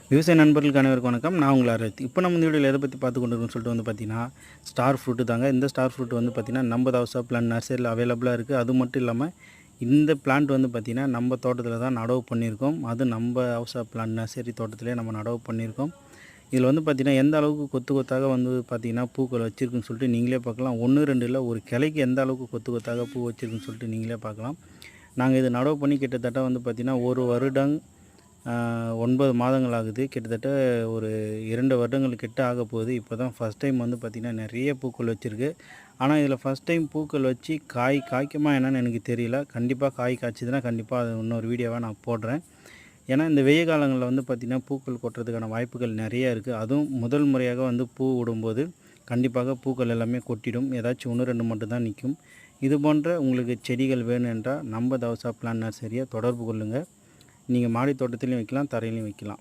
விவசாய நண்பர்களுக்கு அனைவருக்கும் வணக்கம். நான் உங்கள் ஆராய்ச்சி. இப்போ நம்ம இந்த வீடியோவில் எதை பற்றி பார்த்து கொண்டிருக்கோம்னு சொல்லிட்டு பார்த்தீங்கன்னா, ஸ்டார் ஃப்ரூட்டு தாங்க. இந்த ஸ்டார் ஃப்ரூட் பார்த்தீங்கன்னா, நம்ம தவசா பிளான்ட் நர்சரியில் அவைலபிளாக இருக்குது. அது மட்டும் இல்லாமல் இந்த பிளான்ட் பார்த்தீங்கன்னா, நம்ம தோட்டத்தில் தான் நடவு பண்ணியிருக்கோம். அது நம்ம ஹவுசா பிளான்ட் நர்சரி தோட்டத்திலே நம்ம நடவு பண்ணியிருக்கோம். இதில் பார்த்தீங்கன்னா, எந்த அளவுக்கு கொத்து கொத்தாக பார்த்தீங்கன்னா, பூக்கள் வச்சுருக்குன்னு சொல்லிட்டு நீங்களே பார்க்கலாம். 1, 2 இல்லை, ஒரு கிளைக்கு எந்த அளவுக்கு கொத்து கொத்தாக பூ வச்சுருக்குன்னு சொல்லிட்டு நீங்களே பார்க்கலாம். நாங்கள் இது நடவு பண்ணி கிட்டத்தட்ட பார்த்தீங்கன்னா, 1 வருடம் 9 மாதங்கள் ஆகுது. கிட்டத்தட்ட ஒரு 2 வருடங்கள் கிட்ட ஆக போகுது. இப்போ தான் ஃபஸ்ட் டைம் பார்த்திங்கன்னா நிறைய பூக்கள் வச்சுருக்கு. ஆனால் இதில் ஃபஸ்ட் டைம் பூக்கள் வச்சு காய் காய்க்குமா என்னன்னு எனக்கு தெரியல. கண்டிப்பாக காய் காய்ச்சிதுன்னா கண்டிப்பாக அது இன்னொரு வீடியோவாக நான் போடுறேன். ஏன்னா இந்த வெயில் காலங்களில் பார்த்திங்கன்னா பூக்கள் கொட்டுறதுக்கான வாய்ப்புகள் நிறையா இருக்குது. அதுவும் முதல் முறையாக பூ விடும்போது கண்டிப்பாக பூக்கள் எல்லாமே கொட்டிடும். ஏதாச்சும் 1, 2 மட்டும் தான் நிற்கும். இது போன்ற உங்களுக்கு செடிகள் வேணும் என்றால் நம்ம தவசா பிளான்ட் நர்சரியை தொடர்பு கொள்ளுங்கள். நீங்கள் மாடி தோட்டத்திலையும் வைக்கலாம், தரையிலையும் வைக்கலாம்.